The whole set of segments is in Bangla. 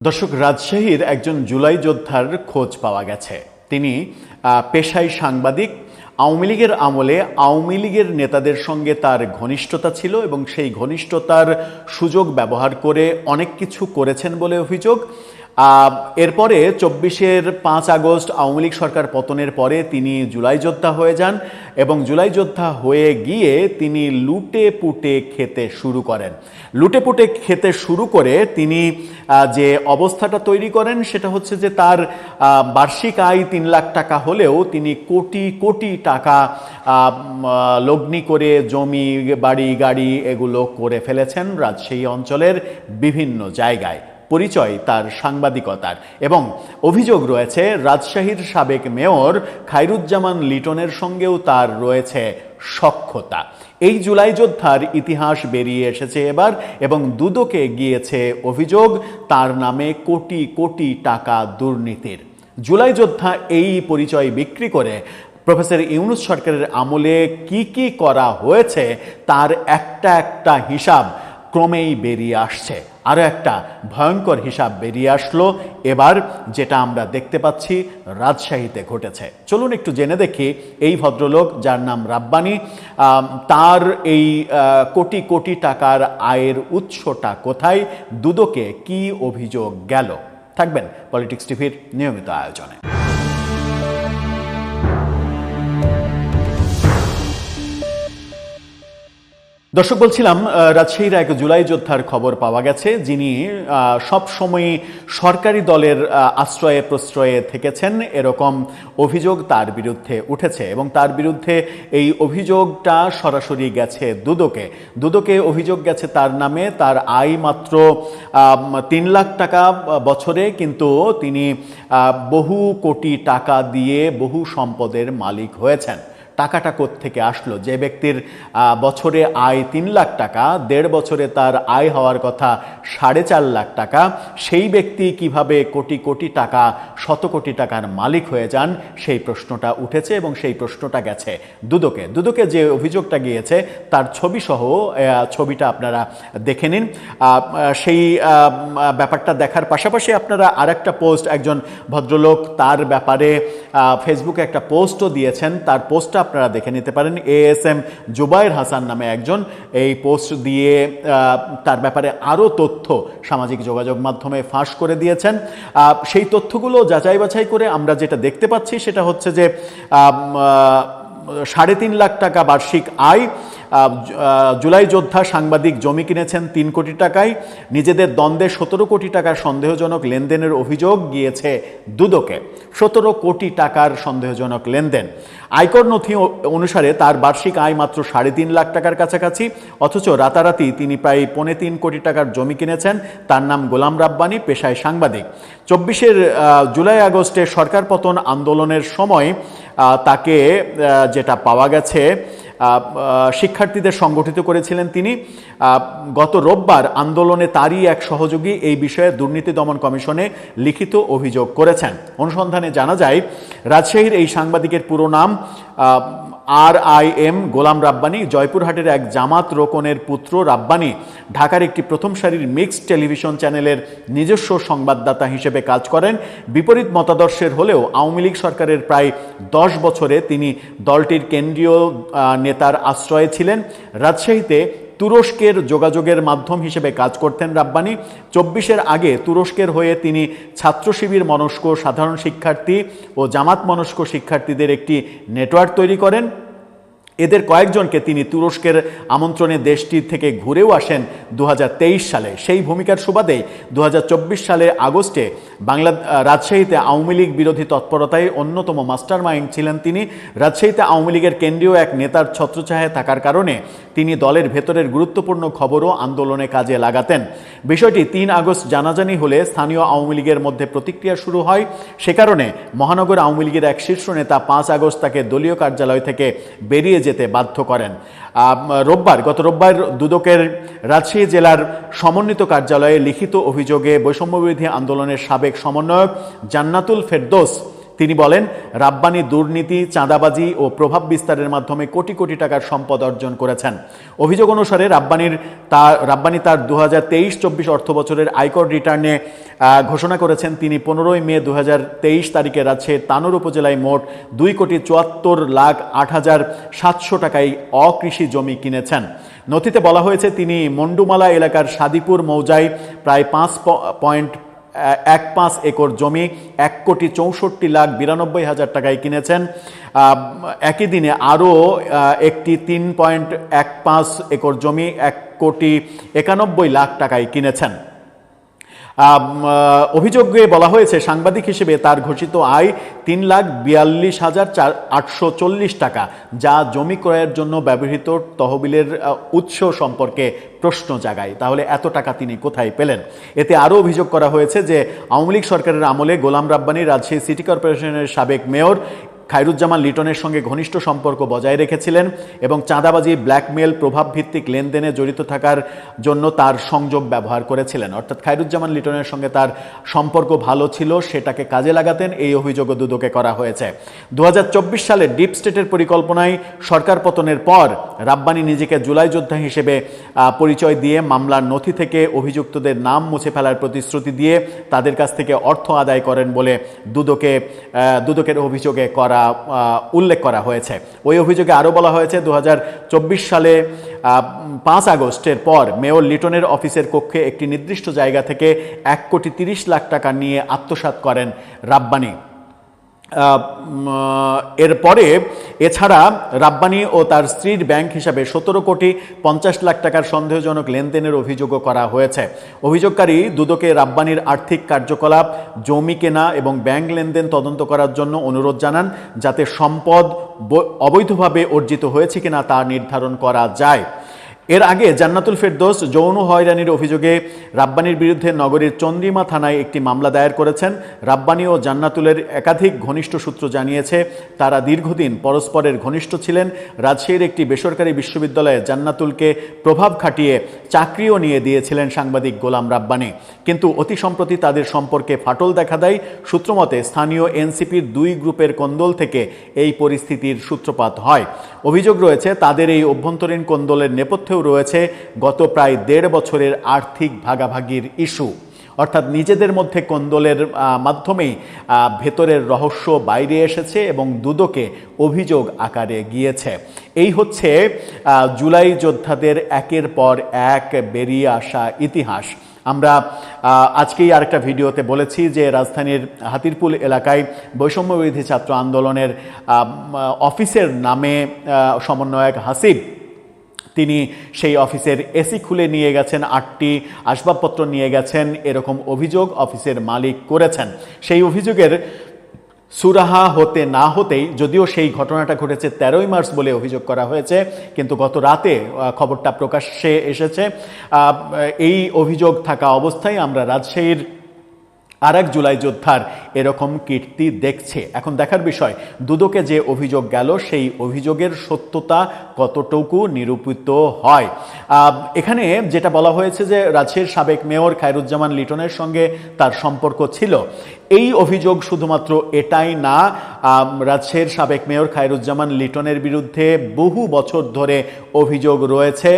দর্শক, রাজশাহীর একজন জুলাই যোদ্ধার খোঁজ পাওয়া গেছে। তিনি পেশায় সাংবাদিক। আওয়ামী লীগের আমলে আওয়ামী লীগের নেতাদের সঙ্গে তার ঘনিষ্ঠতা ছিল এবং সেই ঘনিষ্ঠতার সুযোগ ব্যবহার করে অনেক কিছু করেছেন বলে অভিযোগ। এরপরে ২৪ আগস্ট আওয়ামী লীগ সরকার পতনের পরে তিনি জুলাই যোদ্ধা হয়ে যান এবং জুলাই যোদ্ধা হয়ে গিয়ে তিনি লুটে পুটে খেতে শুরু করেন। লুটে পুটে খেতে শুরু করে তিনি যে অবস্থাটা তৈরি করেন সেটা হচ্ছে যে তার বার্ষিক আয় ৩ লাখ টাকা হলেও তিনি কোটি কোটি টাকা লগ্নি করে জমি, বাড়ি, গাড়ি এগুলো করে ফেলেছেন রাজশাহী অঞ্চলের বিভিন্ন জায়গায়। পরিচয় তার সাংবাদিকতার এবং অভিযোগ রয়েছে রাজশাহীর সাবেক মেয়র খায়রুজ্জামান লিটনের সঙ্গেও তার রয়েছে সখ্যতা। এই জুলাই যোদ্ধার ইতিহাস বেরিয়ে এসেছে এবার এবং দুদকে গিয়েছে অভিযোগ তার নামে কোটি কোটি টাকা দুর্নীতির। জুলাই যোদ্ধা এই পরিচয় বিক্রি করে প্রফেসর ইউনূস সরকারের আমলে কি কি করা হয়েছে তার একটা একটা হিসাব ক্রমেই বেরিয়ে আসছে। আরও একটা ভয়ঙ্কর হিসাব বেরিয়ে আসলো এবার, যেটা আমরা দেখতে পাচ্ছি রাজশাহীতে ঘটেছে। চলুন একটু জেনে দেখি এই ভদ্রলোক যার নাম রাব্বানী, তার এই কোটি কোটি টাকার আয়ের উৎসটা কোথায়, দুদকে কি অভিযোগ গেল। থাকবেন পলিটিক্স টিভির নিয়মিত আয়োজনে। দর্শক, বলছিলাম রাজশাহীর এক জুলাই যোদ্ধার খবর পাওয়া গেছে, যিনি সবসময় সরকারি দলের আশ্রয়ে প্রশ্রয়ে থেকেছেন এরকম অভিযোগ তার বিরুদ্ধে উঠেছে এবং তার বিরুদ্ধে এই অভিযোগটা সরাসরি গেছে দুদকে অভিযোগ গেছে তার নামে। তার আয় মাত্র ৩ লাখ টাকা বছরে, কিন্তু তিনি বহু কোটি টাকা দিয়ে বহু সম্পদের মালিক হয়েছেন। টাকাটা কোত্থেকে আসলো? যে ব্যক্তির বছরে আয় ৩ লাখ টাকা, ১.৫ বছরে তার আয় হওয়ার কথা ৪.৫ লাখ টাকা, সেই ব্যক্তি কিভাবে কোটি কোটি টাকা, শত কোটি টাকার মালিক হয়ে যান, সেই প্রশ্নটা উঠেছে এবং সেই প্রশ্নটা গেছে দুদকে যে অভিযোগটা গিয়েছে তার ছবিসহ ছবিটা আপনারা দেখে নিন। সেই ব্যাপারটা দেখার পাশাপাশি আপনারা আরেকটা পোস্ট, একজন ভদ্রলোক তার ব্যাপারে ফেসবুকে একটা পোস্টও দিয়েছেন, তার পোস্টটা আপনারা দেখে নিতে পারেন। ASM জুবায়ের হাসান নামে একজন এই পোস্ট দিয়ে তার ব্যাপারে আরও তথ্য সামাজিক যোগাযোগ মাধ্যমে ফাঁস করে দিয়েছেন। সেই তথ্যগুলো যাচাই বাছাই করে আমরা যেটা দেখতে পাচ্ছি সেটা হচ্ছে যে ৩.৫ লাখ টাকা বার্ষিক আয়, জুলাই যোদ্ধা সাংবাদিক জমি কিনেছেন ৩ কোটি টাকায়, নিজেদের দ্বন্দ্বে ১৭ কোটি টাকার সন্দেহজনক লেনদেনের অভিযোগ গিয়েছে দুদকে। ১৭ কোটি টাকার সন্দেহজনক লেনদেন। আয়কর নথি অনুসারে তার বার্ষিক আয় মাত্র ৩.৫ লাখ টাকার কাছাকাছি, অথচ রাতারাতি তিনি প্রায় ৩.৫ কোটি টাকার জমি কিনেছেন। তার নাম গোলাম রাব্বানী, পেশায় সাংবাদিক। ২৪ জুলাই আগস্টে সরকার পতন আন্দোলনের সময় তাকে যেটা পাওয়া গেছে, শিক্ষার্থীদের সংগঠিত করেছিলেন তিনি। গত রোববার আন্দোলনে তারই এক সহযোগী এই বিষয়ে দুর্নীতি দমন কমিশনে লিখিত অভিযোগ করেছেন। অনুসন্ধানে জানা যায় রাজশাহীর এই সাংবাদিকের পুরো নাম RIM গোলাম রাব্বানী। জয়পুরহাটের এক জামাত রোকনের পুত্র রাব্বানী ঢাকার একটি প্রথম সারির মিক্সড টেলিভিশন চ্যানেলের নিজস্ব সংবাদদাতা হিসেবে কাজ করেন। বিপরীত মতাদর্শের হলেও আওয়ামী লীগ সরকারের প্রায় ১০ বছরে তিনি দলটির কেন্দ্রীয় নেতার আশ্রয়ে ছিলেন। রাজশাহীতে তুরস্কের যোগাযোগের মাধ্যম হিসেবে কাজ করতেন রাব্বানী। ২৪-এর আগে তুরস্কের হয়ে তিনি ছাত্র শিবির মনস্ক সাধারণ শিক্ষার্থী ও জামাত মনস্ক শিক্ষার্থীদের একটি নেটওয়ার্ক তৈরি করেন। এদের কয়েকজনকে তিনি তুরস্কের আমন্ত্রণে দেশটি থেকে ঘুরেও আসেন ২০২৩ সালে। সেই ভূমিকার সুবাদেই ২০২৪ সালের আগস্টে রাজশাহীতে আওয়ামী লীগ বিরোধী তৎপরতায় অন্যতম মাস্টার মাইন্ড ছিলেন তিনি। রাজশাহীতে আওয়ামী লীগের কেন্দ্রীয় এক নেতার ছত্রছায়ায় থাকার কারণে তিনি দলের ভেতরের গুরুত্বপূর্ণ খবরও আন্দোলনে কাজে লাগাতেন। বিষয়টি ৩ আগস্ট জানাজানি হলে স্থানীয় আওয়ামী লীগের মধ্যে প্রতিক্রিয়া শুরু হয়। সে কারণে মহানগর আওয়ামী লীগের এক শীর্ষ নেতা ৫ আগস্ট তাকে দলীয় কার্যালয় থেকে বেরিয়ে যেতে বাধ্য করেন। গত রোববার দুদকের রাজশাহী জেলার সমন্বিত কার্যালয়ে লিখিত অভিযোগে বৈষম্যবিরোধী আন্দোলনের সাবেক সমন্বয়ক জান্নাতুল ফেরদৌস তিনি বলেন, রাব্বানী দুর্নীতি, চাঁদাবাজি ও প্রভাব বিস্তারের মাধ্যমে কোটি কোটি টাকার সম্পদ অর্জন করেছেন। অভিযোগ অনুসারে রাব্বানী তার 2023-24 অর্থ বছরের আয়কর রিটার্নে ঘোষণা করেছেন তিনি 15 মে 2023 তারিখে রাজশাহীর তানোর উপজেলায় মোট 2,74,08,700 টাকায় অকৃষি জমি কিনেছেন। নথিতে বলা হয়েছে তিনি মন্ডুমালা এলাকার সাদিপুর মৌজায় প্রায় 5.15 একর জমি 1,64,92,000 টাকায় কিনেছেন। একই দিনে আরও একটি 3.15 একর জমি 1,91,00,000 টাকায় কিনেছেন। অভিযোগে বলা হয়েছে সাংবাদিক হিসেবে তার ঘোষিত আয় 3,42,840 টাকা, যা জমি ক্রয়ের জন্য ব্যবহৃত তহবিলের উৎস সম্পর্কে প্রশ্ন জাগায়। তাহলে এত টাকা তিনি কোথায় পেলেন? এতে আরও অভিযোগ করা হয়েছে যে আওয়ামী লীগ সরকারের আমলে গোলাম রাব্বানী রাজশাহী সিটি কর্পোরেশনের সাবেক মেয়র খায়রুজ্জামান লিটনের সঙ্গে ঘনিষ্ঠ সম্পর্ক বজায় রেখেছিলেন এবং চাঁদাবাজি, ব্ল্যাকমেল, প্রভাবভিত্তিক লেনদেনে জড়িত থাকার জন্য তার সংযোগ ব্যবহার করেছিলেন। অর্থাৎ খায়রুজ্জামান লিটনের সঙ্গে তার সম্পর্ক ভালো ছিল, সেটাকে কাজে লাগাতেন, এই অভিযোগও দুদকে করা হয়েছে। 2024 সালে ডিপ স্টেটের পরিকল্পনায় সরকার পতনের পর রাব্বানী নিজেকে জুলাই যোদ্ধা হিসেবে পরিচয় দিয়ে মামলার নথি থেকে অভিযুক্তদের নাম মুছে ফেলার প্রতিশ্রুতি দিয়ে তাদের কাছ থেকে অর্থ আদায় করেন বলে দুদকের অভিযোগে উল্লেখ করা হয়েছে। ওই অভিযোগে আরও বলা হয়েছে 2024 সালে 5 আগস্টের পর মেয়র লিটনের অফিসের কক্ষে একটি নির্দিষ্ট জায়গা থেকে 1,30,00,000 টাকা নিয়ে আত্মসাৎ করেন রাব্বানী। এরপরে এছাড়া রাব্বানী ও তার স্ত্রীর ব্যাংক হিসাবে 17,50,00,000 টাকার সন্দেহজনক লেনদেনের অভিযোগও করা হয়েছে। অভিযোগকারী দুদকে রাব্বানীর আর্থিক কার্যকলাপ, জমি কেনা এবং ব্যাংক লেনদেন তদন্ত করার জন্য অনুরোধ জানান, যাতে সম্পদ অবৈধভাবে অর্জিত হয়েছে কিনা তা নির্ধারণ করা যায়। এর আগে জান্নাতুল ফেরদৌস যৌন হয়রানির অভিযোগে রাব্বানীর বিরুদ্ধে নগরীর চন্দ্রিমা থানায় একটি মামলা দায়ের করেছেন। রাব্বানী ও জান্নাতুলের একাধিক ঘনিষ্ঠ সূত্র জানিয়েছে তারা দীর্ঘদিন পরস্পরের ঘনিষ্ঠ ছিলেন। রাজশাহীর একটি বেসরকারি বিশ্ববিদ্যালয়ে জান্নাতুলকে প্রভাব খাটিয়ে চাকরিও নিয়ে দিয়েছিলেন সাংবাদিক গোলাম রাব্বানী, কিন্তু অতি সম্প্রতি তাদের সম্পর্কে ফাটল দেখা দেয়। সূত্রমতে স্থানীয় এনসিপির 2 গ্রুপের কোন্দল থেকে এই পরিস্থিতির সূত্রপাত হয়। অভিযোগ রয়েছে তাদের এই অভ্যন্তরীণ কোন্দলের নেপথ্যে রয়েছে গত প্রায় 1.5 বছরের আর্থিক ভাগাভাগির ইস্যু। অর্থাৎ নিজেদের মধ্যে কোন্দলের মাধ্যমেই ভেতরের রহস্য বাইরে এসেছে এবং দুদকে অভিযোগ আকারে গিয়েছে। এই হচ্ছে জুলাই যোদ্ধাদের একের পর এক বেরিয়ে আসা ইতিহাস। আমরা আজকেই আরেকটা ভিডিওতে বলেছি যে রাজধানীর হাতিরপুল এলাকায় বৈষম্যবিরোধী ছাত্র আন্দোলনের অফিসের নামে সমন্বয়ক হাসিব, তিনি সেই অফিসের এসি খুলে নিয়ে গেছেন, 8টি আসবাবপত্র নিয়ে গেছেন, এরকম অভিযোগ অফিসের মালিক করেছেন। সেই অভিযোগের সুরাহা হতে না হতেই, যদিও সেই ঘটনাটা ঘটেছে 13ই মার্চ বলে অভিযোগ করা হয়েছে, কিন্তু গত রাতে খবরটা প্রকাশ্যে এসেছে। এই অভিযোগ থাকা অবস্থায় আমরা রাজশাহীর আরেক জুলাই যোদ্ধার এরকম কীর্তি দেখছে। এখন দেখার বিষয় দুদকে যে অভিযোগ গেল সেই অভিযোগের সত্যতা কতটুকু নিরূপিত হয়। এখানে যেটা বলা হয়েছে যে রাজশাহীর সাবেক মেয়র খায়রুজ্জামান লিটনের সঙ্গে তার সম্পর্ক ছিল, এই অভিযোগ শুধুমাত্র এটাই না। রাজশাহীর সাবেক মেয়র খায়রুজ্জামান লিটনের বিরুদ্ধে বহু বছর ধরে অভিযোগ রয়েছে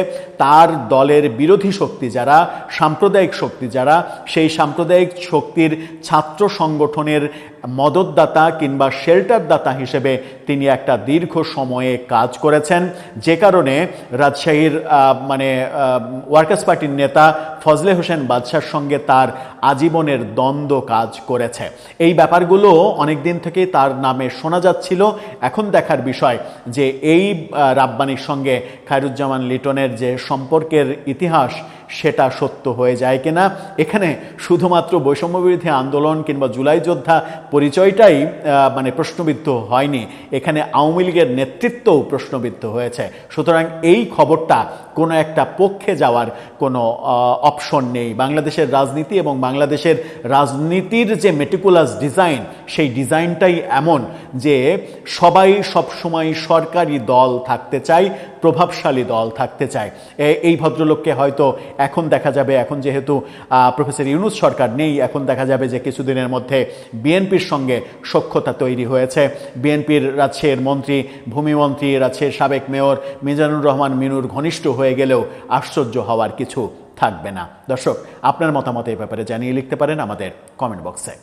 তার দলের বিরোধী শক্তি যারা, সাম্প্রদায়িক শক্তি যারা, সেই সাম্প্রদায়িক শক্তির ছাত্র সংগঠনের মদতদাতা কিংবা শেল্টারদাতা হিসেবে তিনি একটা দীর্ঘ সময়ে কাজ করেছেন, যে কারণে রাজশাহীর ওয়ার্কার্স পার্টির নেতা ফজলে হোসেন বাদশার সঙ্গে তার আজীবনের দ্বন্দ্ব কাজ করেছে। এই ব্যাপারগুলো অনেকদিন থেকেই তার নামে শোনা যাচ্ছিল। এখন দেখার বিষয় যে এই রাব্বানীর সঙ্গে খায়রুজ্জামান লিটনের যে সম্পর্কের ইতিহাস সেটা সত্য হয়ে যায় কিনা। এখানে শুধুমাত্র বৈষম্যবিরোধী আন্দোলন কিংবা জুলাই যোদ্ধা পরিচয়টাই প্রশ্নবিদ্ধ হয়নি, এখানে আওয়ামী লীগের নেতৃত্বও প্রশ্নবিদ্ধ হয়েছে। সুতরাং এই খবরটা কোনো একটা পক্ষে যাওয়ার কোনো অপশন নেই। বাংলাদেশের রাজনীতি এবং বাংলাদেশের রাজনীতির যে মেটিকুলাস ডিজাইন, সেই ডিজাইনটাই এমন যে সবাই সবসময় সরকারি দল থাকতে চায়, প্রভাবশালী দল থাকতে চায়। এই ভদ্রলোককে হয়তো এখন দেখা যাবে, এখন যেহেতু প্রফেসর ইউনূস সরকার নেই, এখন দেখা যাবে যে কিছুদিনের মধ্যে বিএনপির সঙ্গে সখ্যতা তৈরি হয়েছে। বিএনপির রাজশাহীর মন্ত্রী, ভূমিমন্ত্রী, রাজশাহীর সাবেক মেয়র মিজানুর রহমান মিনুর ঘনিষ্ঠ হয়ে গেলেও আশ্চর্য হওয়ার কিছু থাকবে না। দর্শক, আপনার মতামত এই ব্যাপারে জানিয়ে লিখতে পারেন আমাদের কমেন্ট বক্সে।